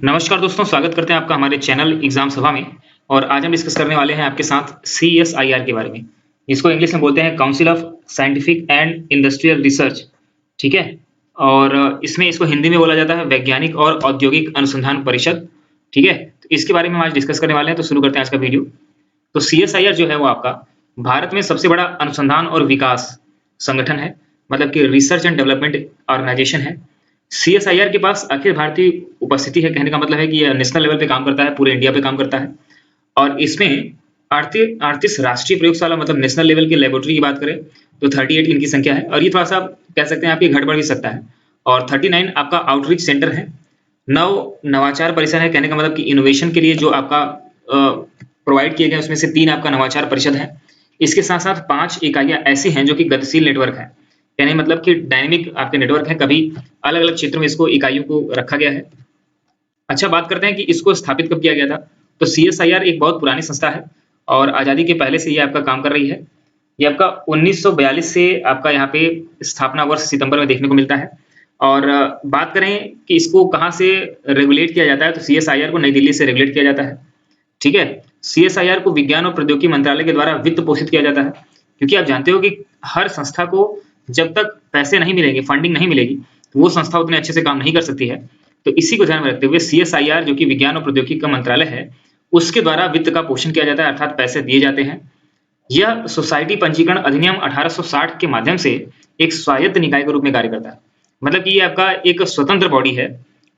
नमस्कार दोस्तों, स्वागत करते हैं आपका हमारे चैनल एग्जाम सभा में। और आज हम डिस्कस करने वाले हैं आपके साथ CSIR के बारे में। इसको इंग्लिश में बोलते हैं council of scientific and industrial research. ठीक है। और इसमें इसको हिंदी में बोला जाता है वैज्ञानिक और औद्योगिक अनुसंधान परिषद। ठीक है, तो इसके बारे में हम आज डिस्कस करने वाले हैं। तो शुरू करते हैं आज का वीडियो। तो CSIR जो है वो आपका भारत में सबसे बड़ा अनुसंधान और विकास संगठन है, मतलब कि रिसर्च एंड डेवलपमेंट ऑर्गेनाइजेशन है। CSIR के पास अखिल भारतीय उपस्थिति है। कहने का मतलब है कि यह नेशनल लेवल पे काम करता है, पूरे इंडिया पे काम करता है। और इसमें 38 राष्ट्रीय प्रयोगशाला, मतलब नेशनल लेवल की लेबोरेटरी की बात करें तो 38 इनकी संख्या है। और ये थोड़ा सा कह सकते हैं आपकी घट बढ़ भी सकता है। और 39 आपका आउटरीच सेंटर है। 9 नवाचार परिसर है। कहने का मतलब कि इनोवेशन के लिए जो आपका प्रोवाइड किए गए उसमें से 3 आपका नवाचार परिषद है। इसके साथ साथ 5 इकाइयां ऐसी हैं जो कि गतिशील नेटवर्क है। कहने मतलब कि डायनेमिक आपके नेटवर्क है, कभी अलग अलग क्षेत्रों में इसको इकाइयों को रखा गया है। अच्छा, बात करते हैं कि इसको स्थापित कब किया गया था। तो CSIR एक बहुत पुरानी संस्था है और आज़ादी के पहले से ये आपका काम कर रही है। ये आपका 1942 से आपका यहाँ पे स्थापना वर्ष सितंबर में देखने को मिलता है। और बात करें कि इसको कहाँ से रेगुलेट किया जाता है, तो CSIR को नई दिल्ली से रेगुलेट किया जाता है। ठीक है। CSIR को विज्ञान और प्रौद्योगिकी मंत्रालय के द्वारा वित्त पोषित किया जाता है, क्योंकि आप जानते हो कि हर संस्था को जब तक पैसे नहीं मिलेंगे, फंडिंग नहीं मिलेगी, तो वो संस्था उतने अच्छे से काम नहीं कर सकती है। तो इसी को ध्यान में रखते हुए CSIR जो कि विज्ञान और प्रौद्योगिकी का मंत्रालय है, उसके द्वारा वित्त का पोषण किया जाता है, अर्थात पैसे दिए जाते हैं। यह सोसाइटी पंजीकरण अधिनियम 1860 के माध्यम से एक स्वायत्त निकाय के रूप में कार्य करता है। मतलब कि ये आपका एक स्वतंत्र बॉडी है।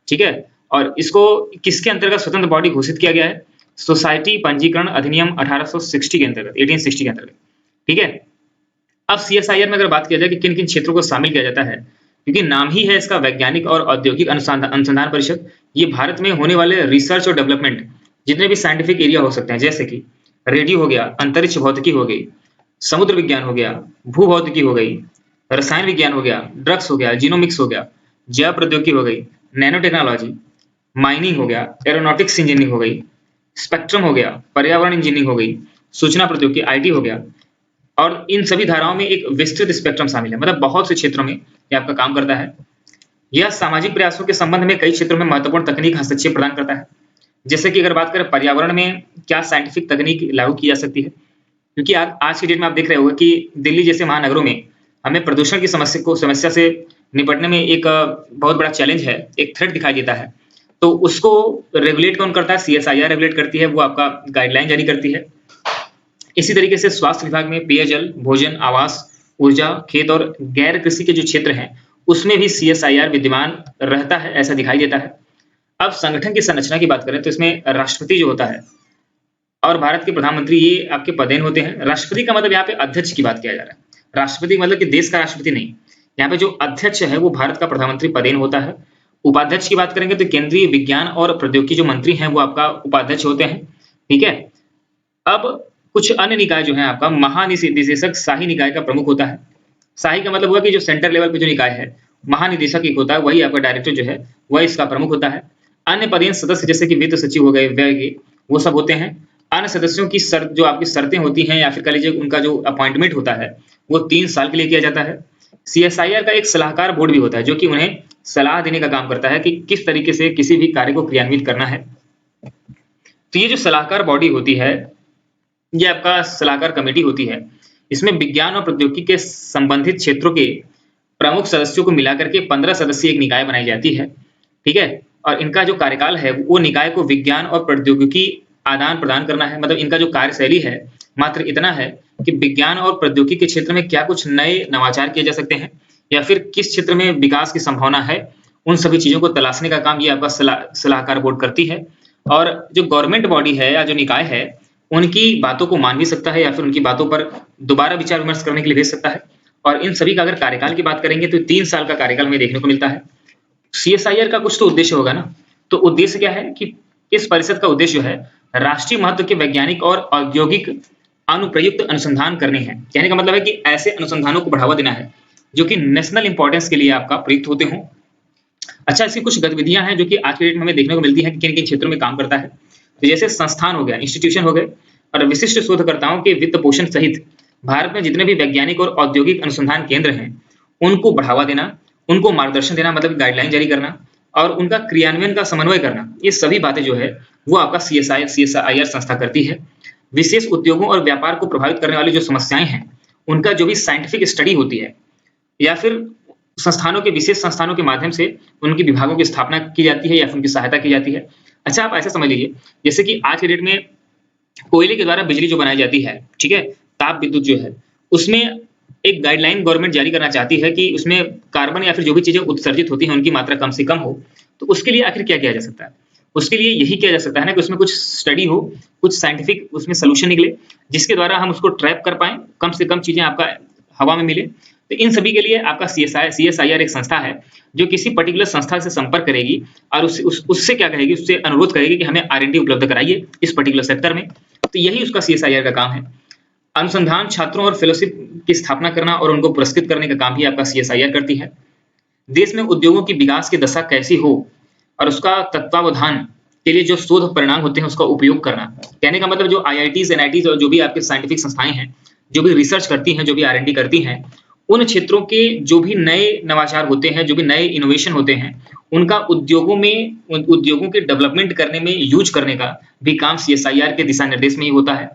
ठीक है। और इसको किसके अंतर्गत स्वतंत्र बॉडी घोषित किया गया है? सोसाइटी पंजीकरण अधिनियम 1860 के अंतर्गत, 1860 के अंतर्गत। ठीक है। अब CSIR में अगर बात किया जाए कि किन किन क्षेत्रों को शामिल किया जाता है, क्योंकि नाम ही है इसका वैज्ञानिक और औद्योगिक अनुसंधान परिषद। ये भारत में होने वाले रिसर्च और डेवलपमेंट जितने भी साइंटिफिक एरिया हो सकते हैं, जैसे कि रेडियो हो गया, अंतरिक्ष भौतिकी हो गई, समुद्र विज्ञान हो गया, भू भौतिकी हो गई, रसायन विज्ञान हो गया, ड्रग्स हो गया, जीनोमिक्स हो गया, जैव प्रौद्योगिकी हो गई, नैनो टेक्नोलॉजी, माइनिंग हो गया, एरोनॉटिक्स इंजीनियरिंग हो गई, स्पेक्ट्रम हो गया, पर्यावरण इंजीनियरिंग हो गई, सूचना प्रौद्योगिकी IT हो गया। और इन सभी धाराओं में एक विस्तृत स्पेक्ट्रम शामिल है, मतलब बहुत से क्षेत्रों में ये आपका काम करता है। यह सामाजिक प्रयासों के संबंध में कई क्षेत्रों में महत्वपूर्ण तकनीक हस्तक्षेप प्रदान करता है। जैसे कि अगर बात करें पर्यावरण में क्या साइंटिफिक तकनीक लागू की जा सकती है, क्योंकि आज की डेट में आप देख रहे होंगे कि दिल्ली जैसे महानगरों में हमें प्रदूषण की समस्या से निपटने में एक बहुत बड़ा चैलेंज है, एक थ्रेट दिखाई देता है। तो उसको रेगुलेट कौन करता है? CSIR रेगुलेट करती है, वो आपका गाइडलाइन जारी करती है। इसी तरीके से स्वास्थ्य विभाग में पेयजल, भोजन, आवास, ऊर्जा, खेत और गैर कृषि के जो क्षेत्र हैं, उसमें भी CSIR विद्यमान रहता है, ऐसा दिखाई देता है। अब संगठन की संरचना की बात करें तो इसमें राष्ट्रपति जो होता है और भारत के प्रधानमंत्री, ये आपके पदेन होते हैं। राष्ट्रपति का मतलब यहाँ पे अध्यक्ष की बात किया जा रहा है। राष्ट्रपति मतलब कि देश का राष्ट्रपति नहीं, यहाँ पे जो अध्यक्ष है वो भारत का प्रधानमंत्री पदेन होता है। उपाध्यक्ष की बात करेंगे तो केंद्रीय विज्ञान और प्रौद्योगिकी जो मंत्री हैं वो आपका उपाध्यक्ष होते हैं। ठीक है। अब कुछ अन्य निकाय जो है, आपका महानिदेशक शाही निकाय का प्रमुख होता है। शाही का मतलब हुआ कि जो सेंटर लेवल पे जो निकाय है, महानिदेशक एक होता है, वही आपका डायरेक्टर जो है वह इसका प्रमुख होता है। अन्य पदेन सदस्य जैसे कि वित्त सचिव हो गए, व्यय, वो सब होते हैं। अन्य सदस्यों की शर्त, जो आपकी शर्तें होती हैं या फिर कह लीजिए उनका जो अपॉइंटमेंट होता है, वो 3 साल के लिए किया जाता है। CSIR का एक सलाहकार बोर्ड भी होता है, जो कि उन्हें सलाह देने का काम करता है कि किस तरीके से किसी भी कार्य को क्रियान्वित करना है। तो ये जो सलाहकार बॉडी होती है, ये आपका सलाहकार कमेटी होती है। इसमें विज्ञान और प्रौद्योगिकी के संबंधित क्षेत्रों के प्रमुख सदस्यों को मिलाकर के 15 सदस्यीय एक निकाय बनाई जाती है। ठीक है। और इनका जो कार्यकाल है वो निकाय को विज्ञान और प्रौद्योगिकी आदान प्रदान करना है। मतलब इनका जो कार्यशैली है मात्र इतना है कि विज्ञान और प्रौद्योगिकी के क्षेत्र में क्या कुछ नए नवाचार किए जा सकते हैं या फिर किस क्षेत्र में विकास की संभावना है, उन सभी चीजों को तलाशने का काम ये आपका सलाहकार बोर्ड करती है। और जो गवर्नमेंट बॉडी है या जो निकाय है, उनकी बातों को मान भी सकता है या फिर उनकी बातों पर दोबारा विचार विमर्श करने के लिए भेज सकता है। और इन सभी का अगर कार्यकाल की बात करेंगे तो 3 साल का कार्यकाल में देखने को मिलता है। CSIR का कुछ तो उद्देश्य होगा ना। तो उद्देश्य क्या है कि इस परिषद का उद्देश्य जो है राष्ट्रीय महत्व के वैज्ञानिक और औद्योगिक अनुप्रयुक्त अनुसंधान करने हैं। कहने का मतलब है कि ऐसे अनुसंधानों को बढ़ावा देना है जो कि नेशनल इंपॉर्टेंस के लिए आपका प्रयुक्त होते हों। अच्छा, इसकी कुछ गतिविधियां हैं जो कि आज के डेट में हमें देखने को मिलती है कि किन किन क्षेत्रों में काम करता है। तो जैसे संस्थान हो गया, इंस्टीट्यूशन हो गए, और विशिष्ट शोधकर्ताओं के वित्त पोषण सहित भारत में जितने भी वैज्ञानिक और औद्योगिक अनुसंधान केंद्र हैं, उनको बढ़ावा देना, उनको मार्गदर्शन देना, मतलब गाइडलाइन जारी करना, और उनका क्रियान्वयन का समन्वय करना, ये सभी बातें जो है वो आपका सीएसआईआर संस्था करती है। विशेष उद्योगों और व्यापार को प्रभावित करने वाली जो समस्याएं हैं, उनका जो भी साइंटिफिक स्टडी होती है या फिर संस्थानों के विशेष संस्थानों के माध्यम से उनकी विभागों की स्थापना की जाती है या फिर उनकी सहायता की जाती है। अच्छा, आप ऐसा समझ लीजिए जैसे कि आज के डेट में कोयले के द्वारा बिजली जो बनाई जाती है, ठीक है, ताप विद्युत जो है, उसमें एक गाइडलाइन गवर्नमेंट जारी करना चाहती है कि उसमें कार्बन या फिर जो भी चीजें उत्सर्जित होती हैं उनकी मात्रा कम से कम हो। तो उसके लिए आखिर क्या किया जा सकता है? उसके लिए यही किया जा सकता है ना कि उसमें कुछ स्टडी हो, कुछ साइंटिफिक उसमें सोल्यूशन निकले, जिसके द्वारा हम उसको ट्रैप कर पाएं, कम से कम चीजें आपका हवा में मिले। तो इन सभी के लिए आपका सीएसआईआर एक संस्था है जो किसी पर्टिकुलर संस्था से संपर्क करेगी और उससे क्या कहेगी, उससे अनुरोध करेगी कि हमें R&D उपलब्ध कराइए इस पर्टिकुलर सेक्टर में। तो यही उसका सीएसआईआर का काम है। अनुसंधान छात्रों और फेलोशिप की स्थापना करना और उनको पुरस्कृत करने का काम भी आपका सीएसआईआर करती है। देश में उद्योगों की विकास की दशा कैसी हो और उसका तत्वावधान के लिए जो शोध परिणाम होते हैं उसका उपयोग करना। कहने का मतलब जो IITs, NITs और जो भी आपके साइंटिफिक संस्थाएं हैं, जो भी रिसर्च करती हैं, जो भी R&D करती हैं, उन क्षेत्रों के जो भी नए नवाचार होते हैं, जो भी नए इनोवेशन होते हैं, उनका उद्योगों के डेवलपमेंट करने में यूज करने का भी काम सीएसआईआर के दिशा निर्देश में ही होता है।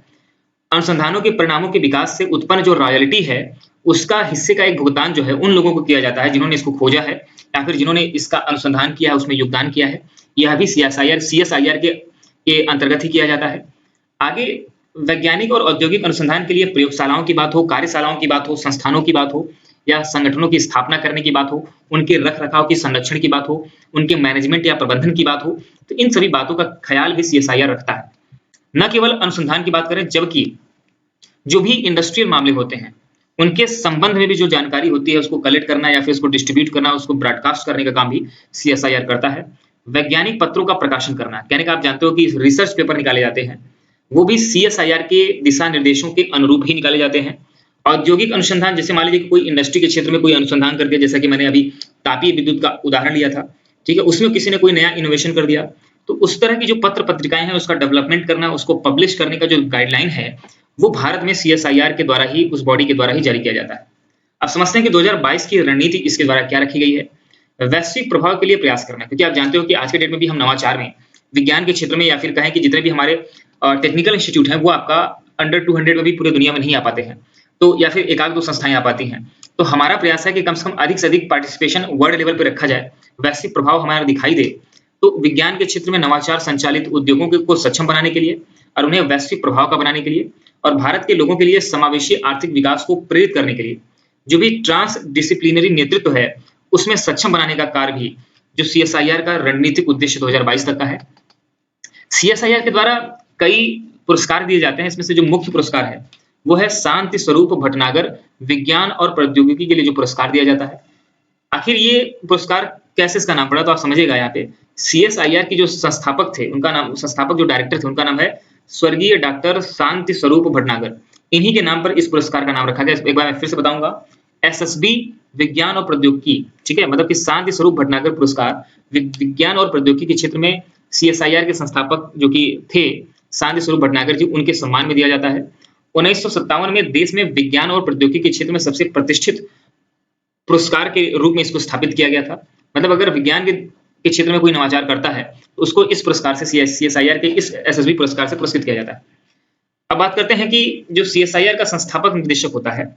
अनुसंधानों के परिणामों के विकास से उत्पन्न जो रॉयल्टी है, उसका हिस्से का एक भुगतान जो है उन लोगों को किया जाता है जिन्होंने इसको खोजा है या फिर जिन्होंने इसका अनुसंधान किया है, उसमें योगदान किया है। यह भी सीएसआईआर के अंतर्गत ही किया जाता है। आगे वैज्ञानिक और औद्योगिक अनुसंधान के लिए प्रयोगशालाओं की बात हो, कार्यशालाओं की बात हो, संस्थानों की बात हो या संगठनों की स्थापना करने की बात हो, उनके रख-रखाव की संरक्षण की बात हो, उनके मैनेजमेंट या प्रबंधन की बात हो, तो इन सभी बातों का ख्याल भी सीएसआईआर रखता है। न केवल अनुसंधान की बात करें, जबकि जो भी इंडस्ट्रियल मामले होते हैं, उनके संबंध में भी जो जानकारी होती है उसको कलेक्ट करना या फिर उसको डिस्ट्रीब्यूट करना, उसको ब्रॉडकास्ट करने का काम भी सीएसआईआर करता है। वैज्ञानिक पत्रों का प्रकाशन करना, कहने का आप जानते हो कि रिसर्च पेपर निकाले जाते हैं, वो भी सीएसआईआर के दिशा निर्देशों के अनुरूप ही निकाले जाते हैं। औद्योगिक अनुसंधान, जैसे मान लीजिए कि कोई इंडस्ट्री के क्षेत्र में कोई अनुसंधान करके, जैसा कि मैंने अभी तापीय विद्युत का उदाहरण लिया था, ठीक है, उसमें किसी ने कोई नया इनोवेशन कर दिया, तो उस तरह की जो पत्र पत्रिकाएं हैं उसका डेवलपमेंट करना, उसको पब्लिश करने का जो गाइडलाइन है, वो भारत में सीएसआईआर के द्वारा ही, उस बॉडी के द्वारा ही जारी किया जाता है। अब समझते हैं कि 2022 की रणनीति इसके द्वारा क्या रखी गई है। वैश्विक प्रभाव के लिए प्रयास करना, क्योंकि आप जानते हो कि आज के डेट में भी हम नवाचार में, विज्ञान के क्षेत्र में या फिर कहें कि जितने भी हमारे टेक्निकल इंस्टीट्यूट हैं वो आपका अंडर 200 में भी पूरे दुनिया में नहीं आ पाते हैं, तो या फिर एक आध दो संस्थाएं आ पाती हैं। तो हमारा प्रयास है कि कम से कम अधिक से अधिक पार्टिसिपेशन वर्ल्ड लेवल पे रखा जाए, वैश्विक प्रभाव हमारा दिखाई दे। तो विज्ञान के क्षेत्र में नवाचार संचालित उद्योगों को सक्षम बनाने के लिए और उन्हें वैश्विक प्रभाव का बनाने के लिए और भारत के लोगों के लिए समावेशी आर्थिक विकास को प्रेरित करने के लिए जो भी ट्रांस डिसिप्लिनरी नेतृत्व है उसमें सक्षम बनाने का कार्य भी जो सीएसआईआर का रणनीतिक उद्देश्य 2022 तक का है। सीएसआईआर के द्वारा कई पुरस्कार दिए जाते हैं, इसमें से जो मुख्य पुरस्कार है वो है शांति स्वरूप भटनागर विज्ञान और प्रौद्योगिकी के लिए जो पुरस्कार दिया जाता है। आखिर ये पुरस्कार कैसे इसका नाम पड़ा, तो आप समझिएगा यहाँ पे सीएसआईआर की जो संस्थापक थे, उनका नाम, संस्थापक जो डायरेक्टर थे, उनका नाम है स्वर्गीय डॉक्टर शांति स्वरूप भटनागर। इन्हीं के नाम पर इस पुरस्कार का नाम रखा गया। एक बार मैं फिर से बताऊंगा, एसएसबी विज्ञान और प्रौद्योगिकी, ठीक है, मतलब कि शांति स्वरूप भटनागर पुरस्कार विज्ञान और प्रौद्योगिकी के क्षेत्र में सीएसआईआर के संस्थापक जो कि थे शांति स्वरूप भटनागर जी, उनके सम्मान में दिया जाता है। 1957 में देश में विज्ञान और प्रौद्योगिकी के क्षेत्र में सबसे प्रतिष्ठित पुरस्कार के रूप में इसको स्थापित किया गया था। मतलब अगर विज्ञान के क्षेत्र में कोई नवाचार करता है तो उसको इस पुरस्कार से, सीएसआईआर के इस एसएसबी पुरस्कार से पुरस्कृत किया जाता है। अब बात करते हैं कि जो सीएसआईआर का संस्थापक निदेशक होता है,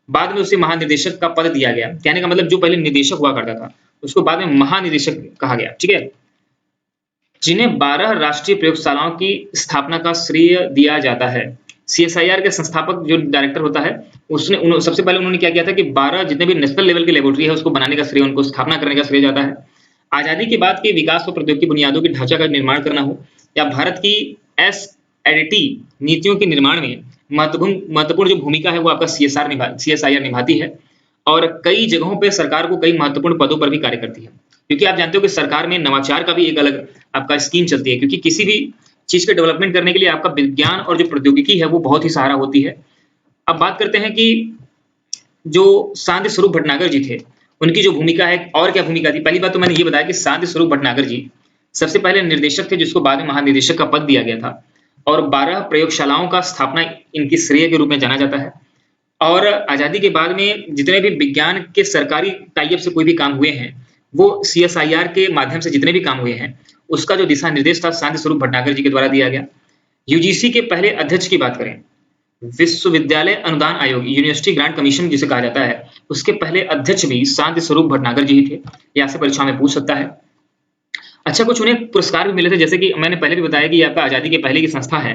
बाद में उसे महानिदेशक का पद दिया गया। कहने का मतलब जो पहले निदेशक हुआ करता था उसको बाद में महानिदेशक कहा गया, ठीक है, जिन्हें 12 राष्ट्रीय प्रयोगशालाओं की स्थापना का श्रेय दिया जाता है। सीएसआईआर के संस्थापक जो डायरेक्टर होता है उसने सबसे पहले उन्होंने क्या किया था कि 12 जितने भी नेशनल लेवल की लेबोरेटरी है उसको बनाने का श्रेय, उनको स्थापना करने का श्रेय जाता है। आजादी के बाद के विकास और प्रौद्योगिकी बुनियादों के ढांचा का निर्माण करना हो या भारत की एसएडीटी नीतियों के निर्माण में महत्वपूर्ण जो भूमिका है वो आपका सीएसआईआर निभाती है और कई जगहों पे सरकार को कई महत्वपूर्ण पदों पर भी कार्य करती है। क्योंकि आप जानते हो कि सरकार में नवाचार का भी एक अलग आपका स्कीम चलती है, क्योंकि किसी भी चीज के डेवलपमेंट करने के लिए आपका विज्ञान और जो प्रौद्योगिकी है वो बहुत ही सहारा होती है। अब बात करते हैं कि जो शांति स्वरूप भटनागर जी थे उनकी जो भूमिका है, और क्या भूमिका थी। पहली बात तो मैंने ये बताया कि शांति स्वरूप भटनागर जी सबसे पहले निर्देशक थे जिसको बाद में महानिदेशक का पद दिया गया था और 12 प्रयोगशालाओं का स्थापना इनकी श्रेय के रूप में जाना जाता है। और आजादी के बाद में जितने भी विज्ञान के सरकारी टाइप से कोई भी काम हुए हैं वो CSIR के माध्यम से जितने भी काम हुए हैं, उसका जो दिशा निर्देश था शांति स्वरूप भटनागर जी के द्वारा दिया गया। यूजीसी के पहले अध्यक्ष की बात करें, विश्वविद्यालय अनुदान आयोग, यूनिवर्सिटी ग्रांट कमीशन जिसे कहा जाता है, उसके पहले अध्यक्ष भी शांति स्वरूप भटनागर जी ही थे। ये आपसे परीक्षा में पूछ सकता है। अच्छा, कुछ उन्हें पुरस्कार भी मिले थे, जैसे कि मैंने पहले भी बताया कि ये आपका आजादी के पहले की संस्था है,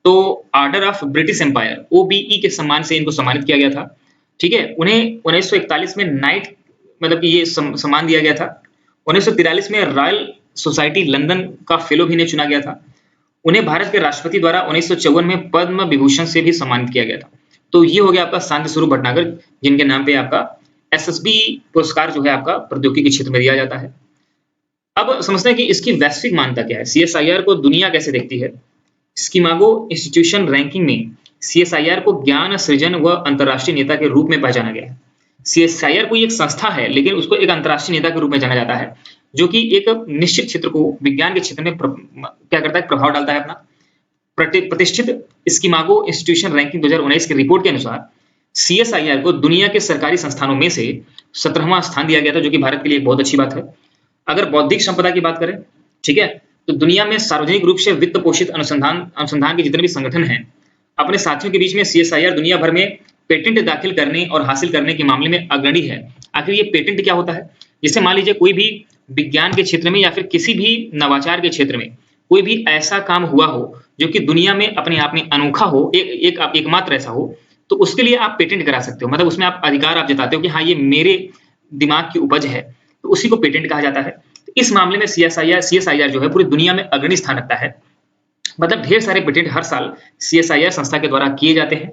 तो order of British Empire OBE के सम्मान से इनको सम्मानित किया गया था। ठीक है, उन्हें 1941 में नाइट मतलब कि ये सम्मान दिया गया था। 1943 में रॉयल सोसाइटी लंदन का फेलो भी इन्हें चुना गया था। उन्हें भारत के राष्ट्रपति द्वारा 1954 में पद्म विभूषण से भी सम्मानित किया गया था। तो ये हो गया आपका शांति स्वरूप भटनागर, जिनके नाम पे आपका SSB पुरस्कार जो है आपका प्रौद्योगिकी के क्षेत्र में दिया जाता है। अब समझते हैं कि इसकी वैश्विक मान्यता क्या है, CSIR को दुनिया कैसे देखती है। स्कीमागो इंस्टीट्यूशन रैंकिंग में CSIR को ज्ञान सृजन व अंतर्राष्ट्रीय नेता के रूप में पहचाना गया है। CSIR कोई एक संस्था है, लेकिन उसको एक अंतर्राष्ट्रीय नेता के रूप में जाना जाता है, जो कि एक निश्चित क्षेत्र को, विज्ञान के क्षेत्र में क्या करता है, प्रभाव डालता है अपना। प्रतिष्ठित स्कीमागो इंस्टीट्यूशन रैंकिंग 2019 की रिपोर्ट के अनुसार CSIR को दुनिया के सरकारी संस्थानों में से 17वां स्थान दिया गया था, जो कि भारत के लिए एक बहुत अच्छी बात है। अगर बौद्धिक संपदा की बात करें, ठीक है, तो दुनिया में सार्वजनिक रूप से वित्त पोषित अनुसंधान के जितने भी संगठन हैं, अपने साथियों के बीच में CSIR दुनिया भर में पेटेंट दाखिल करने और हासिल करने के मामले में अग्रणी है। आखिर ये पेटेंट क्या होता है? जैसे मान लीजिए कोई भी विज्ञान के क्षेत्र में या फिर किसी भी नवाचार के क्षेत्र में कोई भी ऐसा काम हुआ हो जो कि दुनिया में अपने आप में अनोखा हो, एकमात्र ऐसा हो, तो उसके लिए आप पेटेंट करा सकते हो। मतलब उसमें आप अधिकार आप जताते हो कि हाँ, ये मेरे दिमाग की उपज है, तो उसी को पेटेंट कहा जाता है। तो इस मामले में CSIR जो है पूरी दुनिया में अग्रणी स्थान रखता है। मतलब ढेर सारे पेटेंट हर साल CSIR संस्था के द्वारा किए जाते हैं।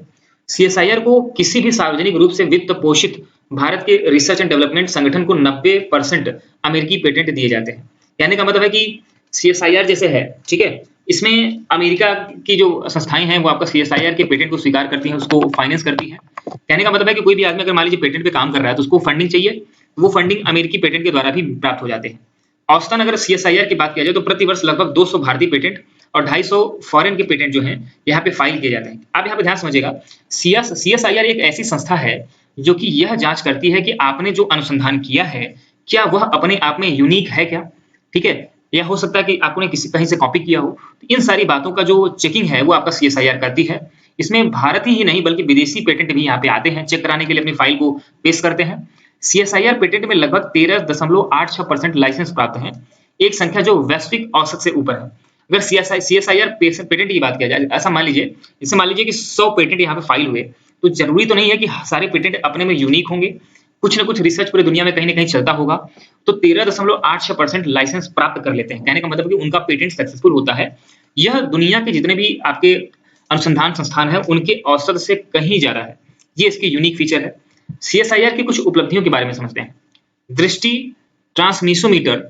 CSIR को किसी भी सार्वजनिक रूप से वित्त पोषित भारत के रिसर्च एंड डेवलपमेंट संगठन को 90% अमेरिकी पेटेंट दिए जाते हैं। कहने का मतलब है कि CSIR जैसे है, ठीक है, इसमें अमेरिका की जो संस्थाएं हैं वो आपका CSIR के पेटेंट को स्वीकार करती हैं, उसको फाइनेंस करती हैं। कहने का मतलब है कि कोई भी आदमी अगर मान लीजिए पेटेंट पे काम कर रहा है तो उसको फंडिंग चाहिए, वो फंडिंग अमेरिकी पेटेंट के द्वारा भी प्राप्त हो जाते हैं। औसतन अगर CSIR की बात किया जाए तो प्रति वर्ष लगभग 200 भारतीय पेटेंट और 250 फॉरेन के पेटेंट जो हैं यहाँ पे फाइल किए जाते हैं। आप यहाँ पे ध्यान समझिएगा, CSIR एक ऐसी संस्था है जो कि यह जांच करती है कि आपने जो अनुसंधान किया है क्या वह अपने आप में यूनिक है क्या, ठीक है, या हो सकता है कि आपने किसी कहीं से कॉपी किया हो। तो इन सारी बातों का जो चेकिंग है वो आपका CSIR करती है। इसमें भारतीय ही नहीं बल्कि विदेशी पेटेंट भी यहाँ पे आते हैं, चेक कराने के लिए अपनी फाइल को पेश करते हैं। CSIR पेटेंट में लगभग 13.86% लाइसेंस प्राप्त हैं, एक संख्या जो वैश्विक औसत से ऊपर है। अगर CSIR पेटेंट की बात किया जाए, ऐसा मान लीजिए कि 100 पेटेंट यहाँ पे फाइल हुए, तो जरूरी तो नहीं है कि सारे पेटेंट अपने में यूनिक होंगे, कुछ ना कुछ रिसर्च पूरी दुनिया में कहीं ना कहीं चलता होगा, तो 13.86% लाइसेंस प्राप्त कर लेते हैं। कहने का मतलब कि उनका पेटेंट सक्सेसफुल होता है। यह दुनिया के जितने भी आपके अनुसंधान संस्थान है उनके औसत से कहीं ज्यादा है। ये इसकी यूनिक फीचर है। CSIR की कुछ उपलब्धियों के बारे में समझते हैं। दृष्टि ट्रांसमिसोमीटर,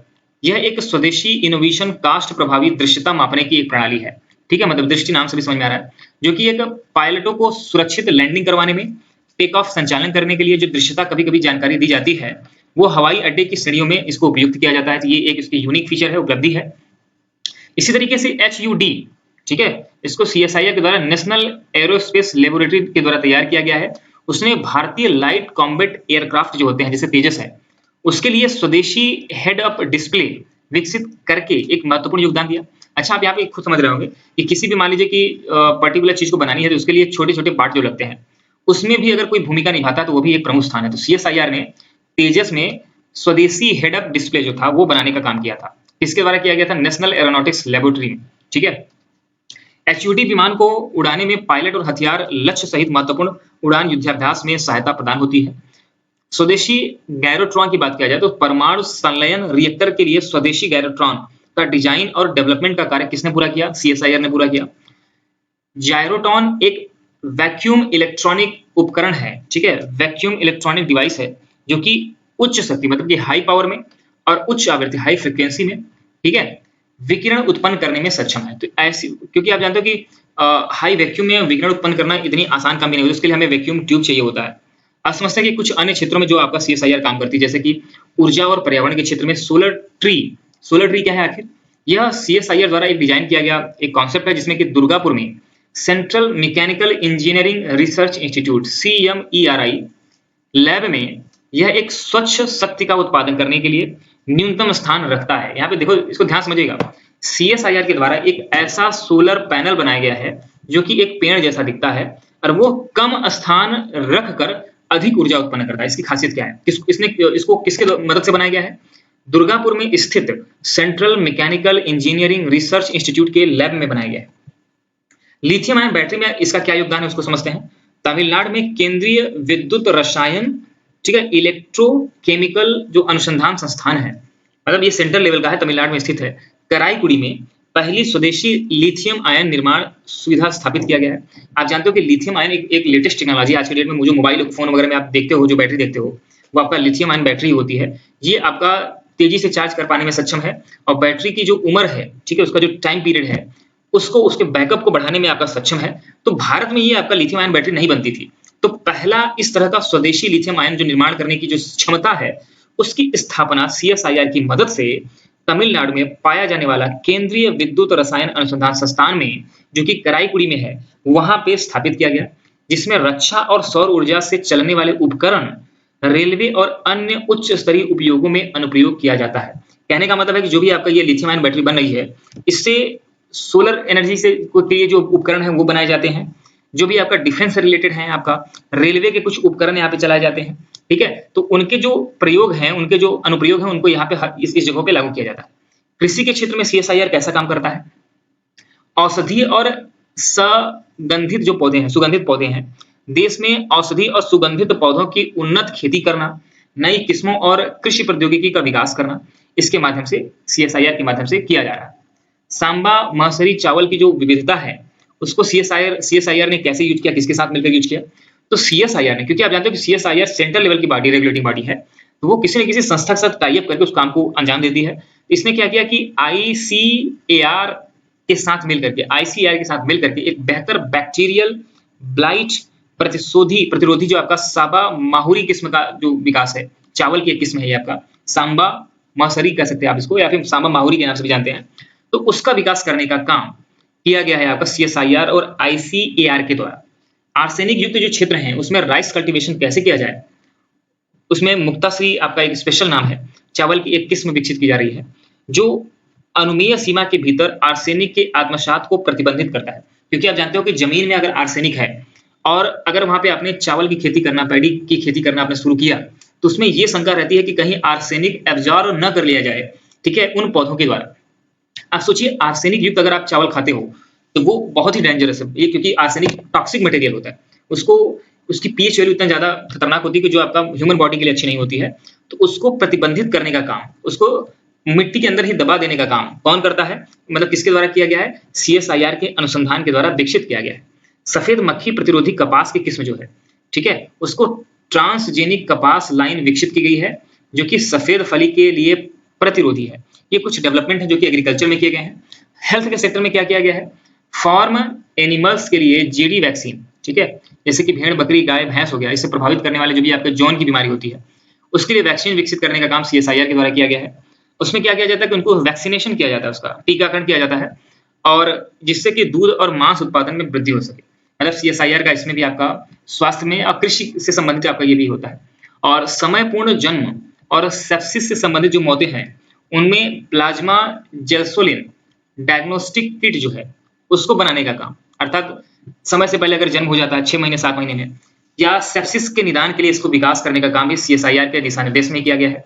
यह एक स्वदेशी इनोवेशन कास्ट प्रभावी दृश्यता मापने की एक प्रणाली है, ठीक है, मतलब दृष्टि नाम से भी समझ में आ रहा है, जो कि एक पायलटों को सुरक्षित लैंडिंग करवाने में, टेक ऑफ संचालन करने के लिए जो दृश्यता कभी कभी जानकारी दी जाती है वो हवाई अड्डे की श्रेणियों में इसको उपयुक्त किया जाता है। तो ये एक इसकी यूनिक फीचर है, उपलब्धि है। इसी तरीके से HUD, ठीक है, इसको CSIR के द्वारा नेशनल एरोस्पेस लेबोरेटरी के द्वारा तैयार किया गया है। उसने भारतीय लाइट कॉम्बैट एयरक्राफ्ट जो होते हैं जैसे तेजस है, उसके लिए स्वदेशी हेड अप डिस्प्ले विकसित करके एक महत्वपूर्ण योगदान दिया। अच्छा, आप यहाँ पे खुद समझ रहे होंगे कि किसी भी मान लीजिए कि पर्टिकुलर चीज को बनानी है तो उसके लिए छोटे छोटे पार्ट जो लगते हैं, उसमें भी अगर कोई भूमिका निभाता है तो वो भी एक प्रमुख स्थान है। तो CSIR ने तेजस में स्वदेशी हेड अप डिस्प्ले जो था वो बनाने का काम किया था। किसके द्वारा किया गया था? नेशनल एरोनॉटिक्स लेबोरेटरी में, ठीक है। HUD विमान को उड़ाने में पायलट और हथियार लक्ष्य सहित महत्वपूर्ण उड़ान युद्धाभ्यास में सहायता प्रदान होती है। स्वदेशी गैरोट्रॉन की बात किया जाए तो परमाणु संलयन रिएक्टर के लिए स्वदेशी गैरोट्रॉन का डिजाइन और डेवलपमेंट का कार्य किसने पूरा किया? CSIR ने पूरा किया। जायरोटॉन एक वैक्यूम इलेक्ट्रॉनिक उपकरण है, ठीक है, वैक्यूम इलेक्ट्रॉनिक डिवाइस है जो कि उच्च शक्ति मतलब कि हाई पावर में और उच्च आवृत्ति हाई फ्रिक्वेंसी में, ठीक है, विकिरण उत्पन्न करने में सक्षम है। तो ऐसी, क्योंकि आप जानते हो कि हाई वैक्यूम में विकिरण उत्पन्न करना इतनी आसान काम भी नहीं होता, उसके लिए हमें वैक्यूम ट्यूब चाहिए होता है। आप समझते हैं कि कुछ अन्य क्षेत्रों में जो आपका CSIR काम करती है, जैसे कि ऊर्जा और पर्यावरण के क्षेत्र में सोलर ट्री क्या है आखिर? यह CSIR द्वारा एक डिजाइन किया गया एक कॉन्सेप्ट है, जिसमें कि दुर्गापुर में central mechanical engineering research institute CMERI lab में यह एक स्वच्छ शक्ति का उत्पादन करने के लिए न्यूनतम स्थान रखता है। यहाँ पे देखो, इसको ध्यान समझिएगा। CSIR के द्वारा एक ऐसा सोलर पैनल बनाया गया है जो कि एक पेड़ जैसा दिखता है और वो कम स्थान रखकर अधिक ऊर्जा उत्पन्न करता है। इसकी खासियत क्या है? इसको किसके मदद से बनाया गया है? दुर्गापुर में स्थित central mechanical engineering research institute के लैब में बनाया गया है। लिथियम आयन बैटरी में इसका क्या योगदान है उसको समझते हैं। तमिलनाडु में केंद्रीय विद्युत रसायन, ठीक है, इलेक्ट्रोकेमिकल जो अनुसंधान संस्थान है, मतलब ये सेंट्रल लेवल का है, तमिलनाडु में स्थित है। कराईकुड़ी में पहली स्वदेशी लिथियम आयन निर्माण सुविधा स्थापित किया गया है। आप जानते हो कि लिथियम आयन एक लेटेस्ट टेक्नोलॉजी आज के डेट में जो मोबाइल फोन वगैरह में आप देखते हो, जो बैटरी देखते हो, वो आपका लिथियम आयन बैटरी होती है। ये आपका तेजी से चार्ज कर पाने में सक्षम है और बैटरी की जो उम्र है, ठीक है, उसका जो टाइम पीरियड है, उसको उसके बैकअप को बढ़ाने में आपका सक्षम है। तो भारत में ये आपका लिथियम आयन बैटरी नहीं बनती थी, तो पहला इस तरह का स्वदेशी लिथियम आयन जो निर्माण करने की जो क्षमता है, उसकी स्थापना CSIR की मदद से तमिलनाडु में पाया जाने वाला केंद्रीय विद्युत रसायन अनुसंधान संस्थान में, जो कि कराईकुड़ी में है, वहां पे स्थापित किया गया, जिसमें रक्षा और सौर ऊर्जा से चलने वाले उपकरण, रेलवे और अन्य उच्च स्तरीय उपयोगों में अनुप्रयोग किया जाता है। कहने का मतलब है कि जो भी आपका ये लिथियम आयन बैटरी बन रही है, इससे सोलर एनर्जी से के लिए जो उपकरण है वो बनाए जाते हैं। जो भी आपका डिफेंस से रिलेटेड है, आपका रेलवे के कुछ उपकरण यहाँ पे चलाए जाते हैं, ठीक है। तो उनके जो प्रयोग हैं, उनके जो अनुप्रयोग हैं, उनको यहाँ पे इस जगहों पे लागू किया जाता है। कृषि के क्षेत्र में CSIR कैसा काम करता है? औषधीय और सुगंधित जो पौधे हैं, सुगंधित पौधे हैं, देश में औषधि और सुगंधित पौधों की उन्नत खेती करना, नई किस्मों और कृषि प्रौद्योगिकी का विकास करना, इसके माध्यम से CSIR के माध्यम से किया जा रहा है। सांबा मसूरी चावल की जो विविधता है, उसको CSIR ने कैसे यूज किया, किसके साथ मिलकर यूज किया? तो CSIR ने, क्योंकि आप जानते हो कि CSIR सेंट्रल लेवल की बॉडी, रेगुलेटिंग बॉडी है, तो वो किसी न किसी संस्था के साथ टाई अप करके उस काम को अंजाम देती है। इसने क्या किया कि ICAR के साथ मिलकर के, ICAR के साथ मिलकर के एक बेहतर बैक्टीरियल ब्लाइट प्रतिरोधी जो आपका सांबा माहुरी किस्म का जो विकास है, चावल की एक किस्म है ये आपका, सांबा मसूरी कह सकते हैं आप इसको, या फिर सांबा माहुरी के नाम से भी जानते हैं। तो उसका विकास करने का काम किया गया है आपका CSIR और ICAR के द्वारा। आर्सेनिक युक्त जो क्षेत्र हैं, उसमें राइस कल्टीवेशन कैसे किया जाए, उसमें मुक्ताश्री आपका एक स्पेशल नाम है, चावल की एक किस्म विकसित की जा रही है, जो अनुमेय सीमा के भीतर आर्सेनिक के आत्मसात को प्रतिबंधित करता है। क्योंकि आप जानते हो कि जमीन में अगर आर्सेनिक है और अगर वहां पे आपने चावल की खेती करना, पैडी की खेती करना आपने शुरू किया, तो उसमें यह शंका रहती है कि कहीं आर्सेनिक एब्जॉर्ब न कर लिया जाए, ठीक है, उन पौधों के द्वारा। आप सोचिए, आर्सेनिक युक्त अगर आप चावल खाते हो तो वो बहुत ही डेंजरस है ये, क्योंकि आर्सेनिक टॉक्सिक मटेरियल होता है। उसको उसकी पीएच वैल्यू इतना ज्यादा खतरनाक होती है कि जो आपका ह्यूमन बॉडी के लिए अच्छी नहीं होती है। तो उसको प्रतिबंधित करने का काम, उसको मिट्टी के अंदर ही दबा देने का काम कौन करता है? मतलब किसके द्वारा किया गया है? CSIR के अनुसंधान के द्वारा विकसित किया गया है। सफेद मक्खी प्रतिरोधी कपास की किस्म जो है, ठीक है, उसको ट्रांसजेनिक कपास लाइन विकसित की गई है, जो कि सफेद फली के लिए प्रतिरोधी है। ये कुछ डेवलपमेंट है जो कि एग्रीकल्चर में किए गए हैं। हेल्थ के सेक्टर में क्या किया गया है? फार्म एनिमल्स के लिए GD वैक्सीन, ठीक है, जैसे कि भेड़, बकरी, गाय, भैंस हो गया, इससे प्रभावित करने वाले जो भी आपके जॉन की बीमारी होती है, उसके लिए वैक्सीन विकसित करने का काम CSIR के द्वारा किया गया है। उसमें क्या किया जाता है कि उनको वैक्सीनेशन किया जाता है, उसका टीकाकरण किया जाता है, और जिससे कि दूध और मांस उत्पादन में वृद्धि हो सके। मतलब CSIR का इसमें भी आपका स्वास्थ्य में और कृषि से संबंधित आपका ये भी होता है। और समयपूर्ण जन्म और सेप्सिस से संबंधित जो मौतें हैं, उनमें प्लाज्मा जेल्सोलिन डायग्नोस्टिक किट जो है उसको बनाने का काम, अर्थात समय से पहले अगर जन्म हो जाता है 6 महीने 7 महीने में, या सेप्सिस के निदान के लिए इसको विकास करने का काम भी CSIR के दिशा निर्देश में किया गया है।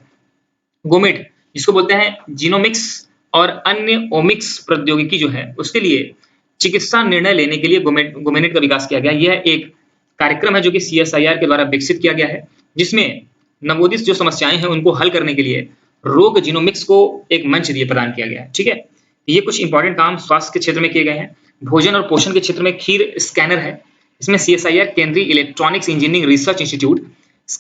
गोमेट, जिसको बोलते हैं जीनोमिक्स और अन्य ओमिक्स प्रौद्योगिकी जो है, उसके लिए चिकित्सा निर्णय लेने के लिए गोमेनेट का विकास किया गया। यह एक कार्यक्रम है जो कि CSIR के द्वारा विकसित किया गया है, जिसमें नवोदित जो समस्याएं हैं उनको हल करने के लिए रोग जीनोमिक्स को एक मंच दिए प्रदान किया गया है, ठीक है। ये कुछ इंपॉर्टेंट काम स्वास्थ्य के क्षेत्र में किए गए हैं। भोजन और पोषण के क्षेत्र में खीर स्कैनर है, इसमें CSIR केंद्रीय इलेक्ट्रॉनिक्स इंजीनियरिंग रिसर्च इंस्टीट्यूट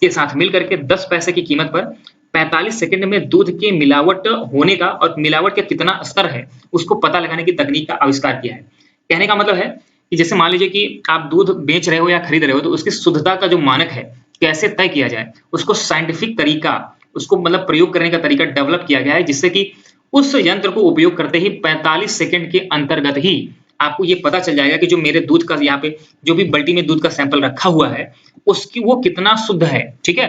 के साथ मिलकर के 10 पैसे की कीमत पर 45 सेकंड में दूध के मिलावट होने का और मिलावट का कितना स्तर है उसको पता लगाने की तकनीक का आविष्कार किया है। कहने का मतलब है कि जैसे मान लीजिए कि आप दूध बेच रहे हो या खरीद रहे हो, तो उसकी शुद्धता का जो मानक है कैसे तय किया जाए, उसको साइंटिफिक तरीका, उसको मतलब प्रयोग करने का तरीका डेवलप किया गया है, जिससे कि उस यंत्र को उपयोग करते ही 45 सेकंड के अंतर्गत ही आपको ये पता चल जाएगा कि जो मेरे दूध का यहाँ पे जो भी बाल्टी में दूध का सैंपल रखा हुआ है उसकी वो कितना शुद्ध है, ठीक है।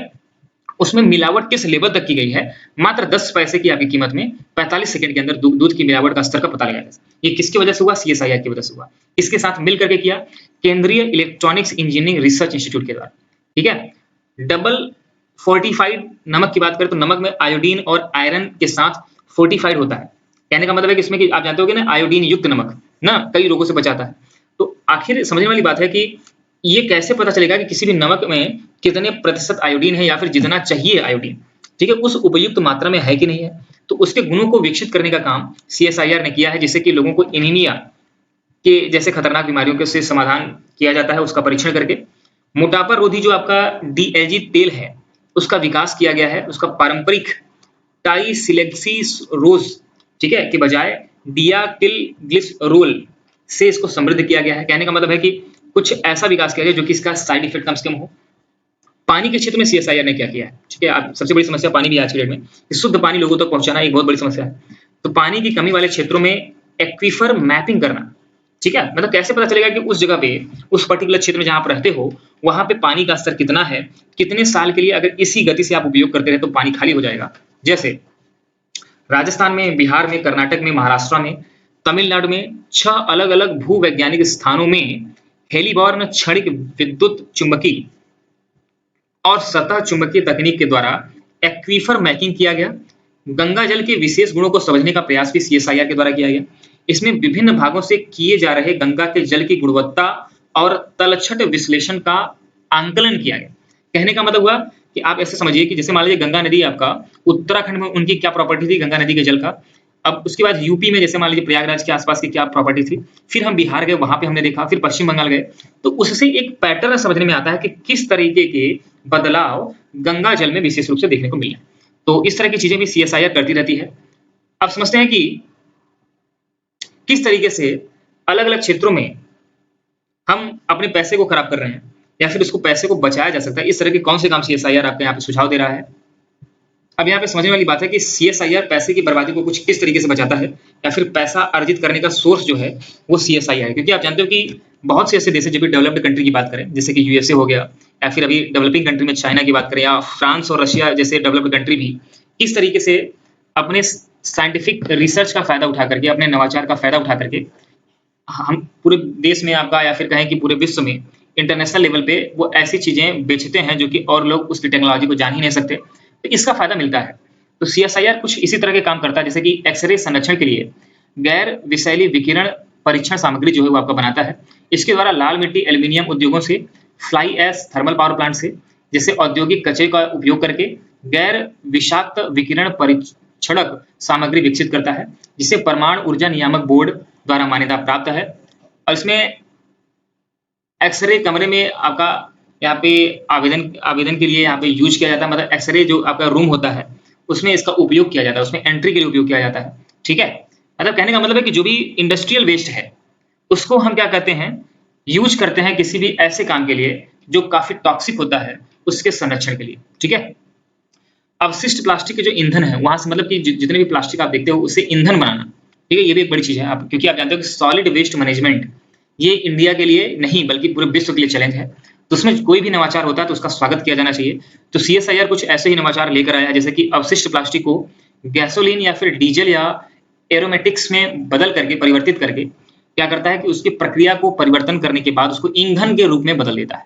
उसमें मिलावट किस लेवल तक की गई है, मात्र 10 पैसे की आपकी कीमत में 45 सेकंड के अंदर दूध की मिलावट का स्तर का पता लगाया। ये किसकी वजह से हुआ? सीएसआईआर की वजह से हुआ। इसके साथ मिल करके किया केंद्रीय इलेक्ट्रॉनिक्स इंजीनियरिंग रिसर्च इंस्टीट्यूट के द्वारा। ठीक है। डबल फोर्टिफाइड नमक की बात करें तो नमक में आयोडीन और आयरन के साथ फोर्टिफाइड होता है। कहने का मतलब है कि इसमें कि आप जानते होगे ना, आयोडीन युक्त नमक ना कई रोगों से बचाता है। तो आखिर समझने वाली बात है कि ये कैसे पता चलेगा कि किसी भी नमक में कितने प्रतिशत आयोडीन है या फिर जितना चाहिए आयोडीन, ठीक है, उस उपयुक्त मात्रा में है कि नहीं है। तो उसके गुणों को विकसित करने का काम सीएसआईआर ने किया है, जिससे कि लोगों को एनीमिया के जैसे खतरनाक बीमारियों के से समाधान किया जाता है उसका परीक्षण करके। मोटापा रोधी जो आपका डीएलजी तेल है उसका विकास किया गया है, उसका पारंपरिक टाइसिलेक्सिरोज, ठीक है, के बजाय डियाक्टिलग्लिसरोल से इसको समृद्ध किया गया है। कहने का मतलब है कि कुछ ऐसा विकास किया गया जो कि इसका साइड इफेक्ट कम से कम हो। पानी के क्षेत्र में सीएसआईआर ने क्या किया है, ठीक है, आप सबसे बड़ी समस्या पानी भी आज की डेट में, शुद्ध पानी लोगों तक पहुंचाना एक बहुत बड़ी समस्या है। तो पानी की कमी वाले क्षेत्रों में एक्वीफर मैपिंग करना, ठीक है, मतलब कैसे पता चलेगा कि उस जगह पे, उस पर्टिकुलर क्षेत्र में जहां आप रहते हो वहां पे पानी का स्तर कितना है, कितने साल के लिए अगर इसी गति से आप उपयोग करते रहे तो पानी खाली हो जाएगा। जैसे राजस्थान में, बिहार में, कर्नाटक में, महाराष्ट्र में, तमिलनाडु में 6 अलग-अलग भूवैज्ञानिक स्थानों में हेलीबॉर्न क्षणिक विद्युत चुंबकी और सतह चुंबकीय तकनीक के द्वारा एक्वीफर मैपिंग किया गया। गंगा जल के विशेष गुणों को समझने का प्रयास भी सीएसआईआर के द्वारा किया गया। इसमें विभिन्न भागों से किए जा रहे गंगा के जल की गुणवत्ता और तलछट विश्लेषण का आंकलन किया गया। कहने का मतलब हुआ कि आप ऐसे समझिए कि जैसे मान लीजिए गंगा नदी आपका उत्तराखंड में उनकी क्या प्रॉपर्टी थी गंगा नदी के जल का, अब उसके बाद यूपी में जैसे मान लीजिए प्रयागराज के आसपास की क्या प्रॉपर्टी थी, फिर हम बिहार गए वहां पे हमने देखा, फिर पश्चिम बंगाल गए, तो उससे एक पैटर्न समझने में आता है कि किस तरीके के बदलाव गंगा जल में विशेष रूप से देखने को मिले। तो इस तरह की चीजें भी सीएसआईआर करती रहती है। अब समझते हैं कि किस तरीके से अलग अलग क्षेत्रों में हम अपने पैसे को खराब कर रहे हैं या फिर उसको पैसे को बचाया जा सकता है। इस तरह के कौन से काम सीएसआईआर आपके यहाँ पे सुझाव दे रहा है। अब यहाँ पे समझने वाली बात है कि सीएसआईआर पैसे की बर्बादी को कुछ किस तरीके से बचाता है या फिर पैसा अर्जित करने का सोर्स जो है वो सीएसआईआर है। क्योंकि आप जानते हो कि बहुत से ऐसे देश हैं, जब भी डेवलप्ड कंट्री की बात करें जैसे कि यूएसए हो गया, या फिर अभी डेवलपिंग कंट्री में चाइना की बात करें, या फ्रांस और रशिया जैसे डेवलप्ड कंट्री भी किस तरीके से अपने साइंटिफिक रिसर्च का फायदा उठा करके, अपने नवाचार का फायदा उठा करके हम पूरे देश में आपका या फिर कहें कि पूरे विश्व में इंटरनेशनल लेवल पे वो ऐसी चीजें बेचते हैं जो कि और लोग उसकी टेक्नोलॉजी को जान ही नहीं सकते, तो इसका फायदा मिलता है। तो सीएसआईआर कुछ इसी तरह के काम करता है, जैसे कि एक्सरे संरक्षण के लिए गैर विषैली विकिरण परीक्षण सामग्री जो है वो आपका बनाता है। इसके द्वारा लाल मिट्टी एल्यूमिनियम उद्योगों से, fly ash thermal power plant से, जैसे औद्योगिक कचरे का उपयोग करके गैर विषाक्त विकिरण परीक्षणक सामग्री विकसित करता है, जिसे परमाणु ऊर्जा नियामक बोर्ड द्वारा मान्यता प्राप्त है। और इसमें एक्सरे कमरे में आपका यहाँ पे आवेदन के लिए यहाँ पे यूज किया जाता है, मतलब एक्सरे जो आपका रूम होता है उसमें इसका उपयोग किया जाता है, उसमें एंट्री के लिए उपयोग किया जाता है। ठीक है, मतलब कहने का मतलब है कि जो भी इंडस्ट्रियल वेस्ट है उसको हम क्या करते हैं, यूज करते हैं किसी भी ऐसे काम के लिए जो काफी टॉक्सिक होता है उसके संरक्षण के लिए। ठीक है, अवशिष्ट प्लास्टिक के जो ईंधन है वहां से, मतलब कि जितने भी प्लास्टिक आप देखते हो उससे ईंधन बनाना, ठीक है, ये भी एक बड़ी चीज है। आप क्योंकि आप जानते हो कि सॉलिड वेस्ट मैनेजमेंट ये इंडिया के लिए नहीं बल्कि पूरे विश्व के लिए चैलेंज है, तो उसमें कोई भी नवाचार होता है तो उसका स्वागत किया जाना चाहिए। तो सीएसआईआर कुछ ऐसे ही नवाचार लेकर आया, जैसे कि अवशिष्ट प्लास्टिक को गैसोलीन या फिर डीजल या एरोमेटिक्स में बदल करके, परिवर्तित करके क्या करता है कि उसकी प्रक्रिया को परिवर्तन करने के बाद उसको ईंधन के रूप में बदल देता है।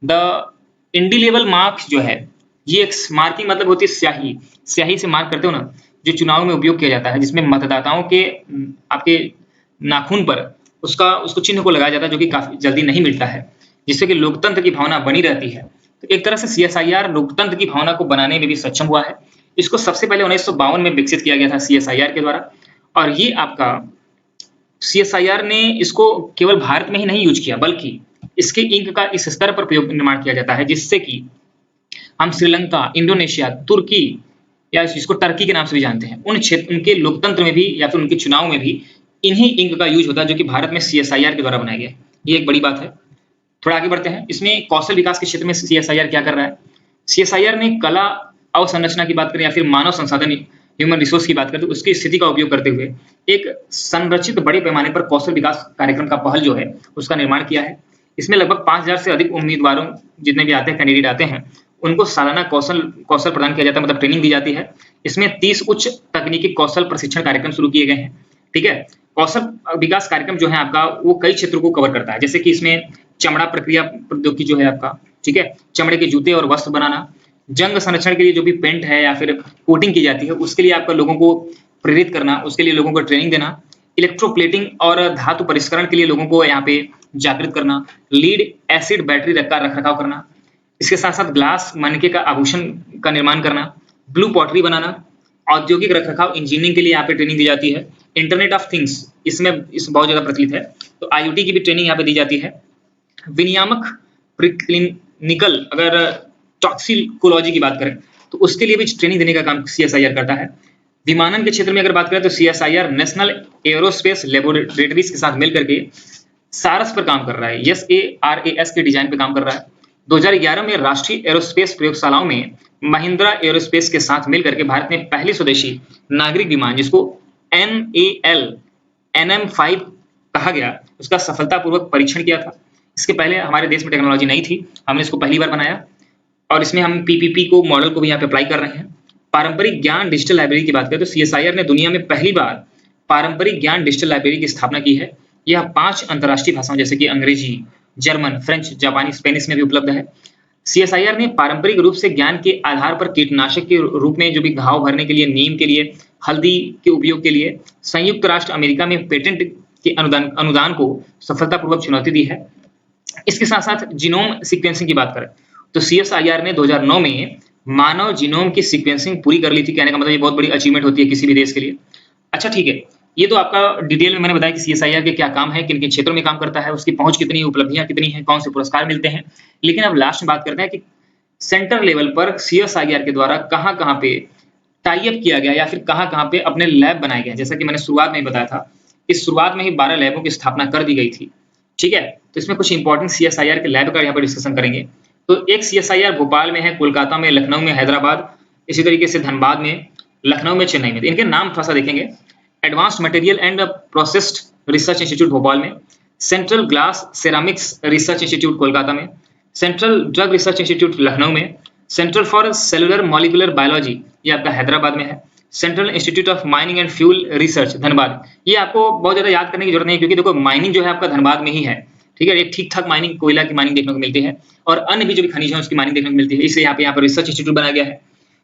द इंडिलेबल मार्क जो है, ये एक मार्किंग मतलब होती है स्याही, स्याही से मार्क करते हो ना, जो चुनाव में उपयोग किया जाता है, जिसमें मतदाताओं के आपके नाखून पर उसको चिन्ह को लगाया जाता है, जो कि काफी जल्दी नहीं मिलता है, जिससे कि लोकतंत्र की भावना बनी रहती है। तो एक तरह से सीएसआईआर लोकतंत्र की भावना को बनाने में भी सक्षम हुआ है। इसको सबसे पहले 1952 में विकसित किया गया था सीएसआईआर के द्वारा, और ये आपका सीएसआईआर ने इसको केवल भारत में ही नहीं यूज किया, बल्कि इसके इंक का इस स्तर पर प्रयोग निर्माण किया जाता है जिससे कि हम श्रीलंका, इंडोनेशिया, तुर्की या जिसको टर्की के नाम से भी जानते हैं, उन क्षेत्र, उनके लोकतंत्र में भी या फिर उनके चुनाव में भी इन्हीं इंक का यूज होता है, जो कि भारत में सीएसआईआर के द्वारा बनाया गया। ये एक बड़ी बात है। थोड़ा आगे बढ़ते हैं। इसमें कौशल विकास के क्षेत्र में सीएसआईआर क्या कर रहा है। सीएसआईआर ने कला अवसंरचना की बात करें या फिर मानव संसाधन ह्यूमन रिसोर्स की बात करें, तो उसकी स्थिति का उपयोग करते हुए एक संरचित बड़े पैमाने पर कौशल विकास कार्यक्रम का पहल जो है उसका निर्माण किया है। इसमें लगभग 5000 से अधिक उम्मीदवारों जितने भी आते हैं, कैंडिडेट आते हैं, उनको सालाना कौशल कौशल प्रदान किया जाता है, मतलब ट्रेनिंग दी जाती है। इसमें 30 उच्च तकनीकी कौशल प्रशिक्षण कार्यक्रम शुरू किए गए हैं। ठीक है, कौशल विकास कार्यक्रम जो है आपका वो कई क्षेत्रों को कवर करता है, जैसे कि इसमें चमड़ा प्रक्रिया प्रौद्योगिकी जो है आपका, ठीक है, चमड़े के जूते और वस्त्र बनाना, जंग संरक्षण के लिए जो भी पेंट है या फिर कोटिंग की जाती है उसके लिए आपका लोगों को प्रेरित करना, उसके लिए लोगों को ट्रेनिंग देना, इलेक्ट्रोप्लेटिंग और धातु परिष्करण के लिए लोगों को यहाँ पे जागृत करना, लीड एसिड बैटरी का रख रखाव करना, इसके साथ साथ ग्लास मनके का आभूषण का निर्माण करना, ब्लू पॉटरी बनाना, औद्योगिक रखरखाव इंजीनियरिंग के लिए यहाँ पे ट्रेनिंग दी जाती है। इंटरनेट ऑफ थिंग्स इसमें इस बहुत ज्यादा प्रचलित है, तो IoT की भी ट्रेनिंग यहाँ पे दी जाती है। विनियामक प्रीक्लिनिकल अगर टॉक्सिकोलॉजी की बात करें तो उसके लिए भी ट्रेनिंग देने का काम CSIR करता है। विमानन के क्षेत्र में अगर बात करें तो CSIR नेशनल एरोस्पेस लेबोरेटरीज के साथ मिलकर के सारस पर काम कर रहा है, SARAS के डिजाइन पे काम कर रहा है। 2011 में राष्ट्रीय एरोस्पेस प्रयोगशालाओं में महिंद्रा एरोस्पेस के साथ मिलकर के भारत ने पहली स्वदेशी नागरिक विमान जिसको NAL NM5 कहा गया उसका सफलतापूर्वक परीक्षण किया था। इसके पहले हमारे देश में टेक्नोलॉजी नहीं थी, हमने इसको पहली बार बनाया और इसमें हम PPP को मॉडल को भी यहाँ पे अप्लाई कर रहे हैं। पारंपरिक ज्ञान डिजिटल लाइब्रेरी की बात करें तो CSIR ने दुनिया में पहली बार पारंपरिक ज्ञान डिजिटल लाइब्रेरी की स्थापना की है। यह 5 अंतर्राष्ट्रीय भाषाओं जैसे कि अंग्रेजी, जर्मन, फ्रेंच, जापानी, स्पेनिश में भी उपलब्ध है। CSIR ने पारंपरिक रूप से ज्ञान के आधार पर कीटनाशक के रूप में जो भी घाव भरने के लिए, नीम के लिए, हल्दी के उपयोग के लिए संयुक्त राष्ट्र अमेरिका में पेटेंट के अनुदान को सफलतापूर्वक चुनौती दी है। इसके साथ साथ जीनोम सीक्वेंसिंग की बात करें तो CSIR ने 2009 में मानव जीनोम की सीक्वेंसिंग पूरी कर ली थी। कहने का मतलब ये बहुत बड़ी अचीवमेंट होती है किसी भी देश के लिए। अच्छा ठीक है, ये तो आपका डिटेल में मैंने बताया कि CSIR के क्या काम है, किन किन क्षेत्रों में काम करता है, उसकी पहुंच कितनी है, उपलब्धियां कितनी है, कौन से पुरस्कार मिलते हैं। लेकिन अब लास्ट में बात करते हैं कि सेंटर लेवल पर CSIR के द्वारा कहाँ कहाँ पे टाई अप किया गया या फिर कहाँ कहाँ पे अपने लैब बनाए गए। जैसा कि मैंने शुरुआत में ही बताया था, इस शुरुआत में ही 12 लैबों की स्थापना कर दी गई थी। ठीक है, तो इसमें कुछ इंपॉर्टेंट CSIR के लैब का यहाँ पर डिस्कशन करेंगे। तो एक CSIR भोपाल में है, कोलकाता में, लखनऊ में, हैदराबाद, इसी तरीके से धनबाद में, लखनऊ में, चेन्नई में। इनके नाम थोड़ा सा देखेंगे। Advanced material and processed research institute Bhopal में, central glass ceramics research institute Kolkata में, central drug research institute Lucknow में, centre for cellular molecular biology ये आपका हैदराबाद में है, central institute of mining and fuel research Dhanbad. ये आपको बहुत ज्यादा याद करने की जरूरत नहीं है क्योंकि देखो माइनिंग जो है आपका धनबाद में ही है। ठीक है, एक ठीक ठाक माइनिंग, कोयला की माइनिंग देखने को मिलती है और अन्य भी जो भी खनिज है उसकी माइनिंग देखने को मिलती है, इसलिए यहाँ पर रिसर्च इंस्टीट्यूट बनाया गया है।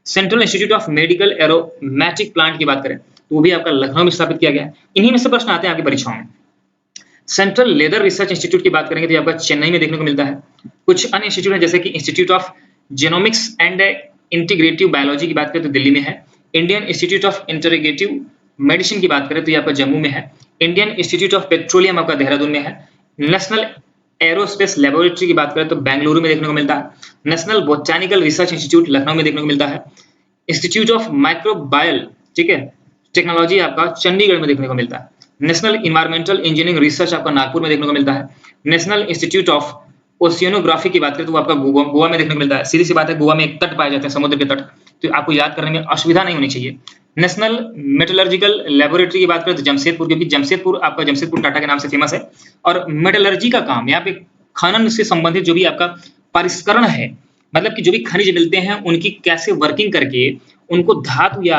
Central institute of medical aromatic plant की बात करें तो वो भी आपका लखनऊ में स्थापित किया गया है। इन्हीं में से प्रश्न आते हैं आपकी परीक्षाओं में। सेंट्रल लेदर रिसर्च इंस्टीट्यूट की बात करेंगे तो आपका चेन्नई में देखने को मिलता है। कुछ अन्य इंस्टीट्यूट है जैसे कि institute of genomics and integrative biology की बात करें तो दिल्ली में है। Indian institute of integrative medicine की बात करें तो ये आपका जम्मू में है। इंडियन इंस्टीट्यूट ऑफ पेट्रोलियम आपका देहरादून में है। नेशनल एरोस्पेस लेबोरेटरी की बात करें तो बेंगलुरु में देखने को मिलता है। National botanical research institute Lucknow में देखने को मिलता है। इंस्टीट्यूट ऑफ माइक्रोबायल, ठीक है, टेक्नोलॉजी आपका चंडीगढ़ में देखने को मिलता है। नेशनल इन्वायरमेंटल इंजीनियरिंग रिसर्च आपका नागपुर में देखने को मिलता है। नेशनल इंस्टीट्यूट ऑफ ओशियनोग्राफी की बात करें तो वो आपका गोवा में देखने को मिलता है। सीधी सी बात है, गोवा में एक तट पाए जाते हैं, समुद्र के तट, तो आपको याद करने में असुविधा नहीं होनी चाहिए। नेशनल मेटलर्जिकल लेबोरेटरी की बात करें तो जमशेदपुर, क्योंकि जमशेदपुर आपका जमशेदपुर टाटा के नाम से फेमस है और मेटलर्जी का काम यहाँ पे खनन से संबंधित जो भी आपका परिष्करण है, मतलब कि जो भी खनिज मिलते हैं उनकी कैसे वर्किंग करके उनको धातु या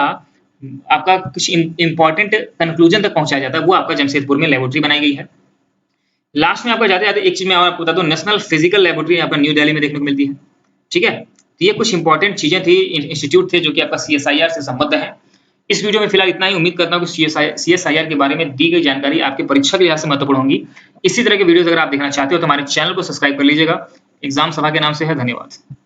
आपका कुछ इंपॉर्टेंट कंक्लूजन तक पहुंचाया जाता है, वो आपका जमशेदपुर में लेबोरेटरी बनाई गई है। लास्ट में आपका जाते जाते एक चीज मैं और आपको बता दूं, नेशनल फिजिकल लेबोरेटरी आपका न्यू दिल्ली में देखने को मिलती है। ठीक है, तो ये कुछ इंपॉर्टेंट चीजें थी, इंस्टीट्यूट थे जो कि आपका CSIR से संबद्ध है। इस वीडियो में फिलहाल इतना ही। उम्मीद करता हूँ कि CSIR के बारे में दी गई जानकारी आपके परीक्षा के लिहाज से महत्वपूर्ण होंगी। इसी तरह के वीडियोस अगर आप देखना चाहते हो तो हमारे चैनल को सब्सक्राइब कर लीजिएगा। एग्जाम सभा के नाम से है। धन्यवाद।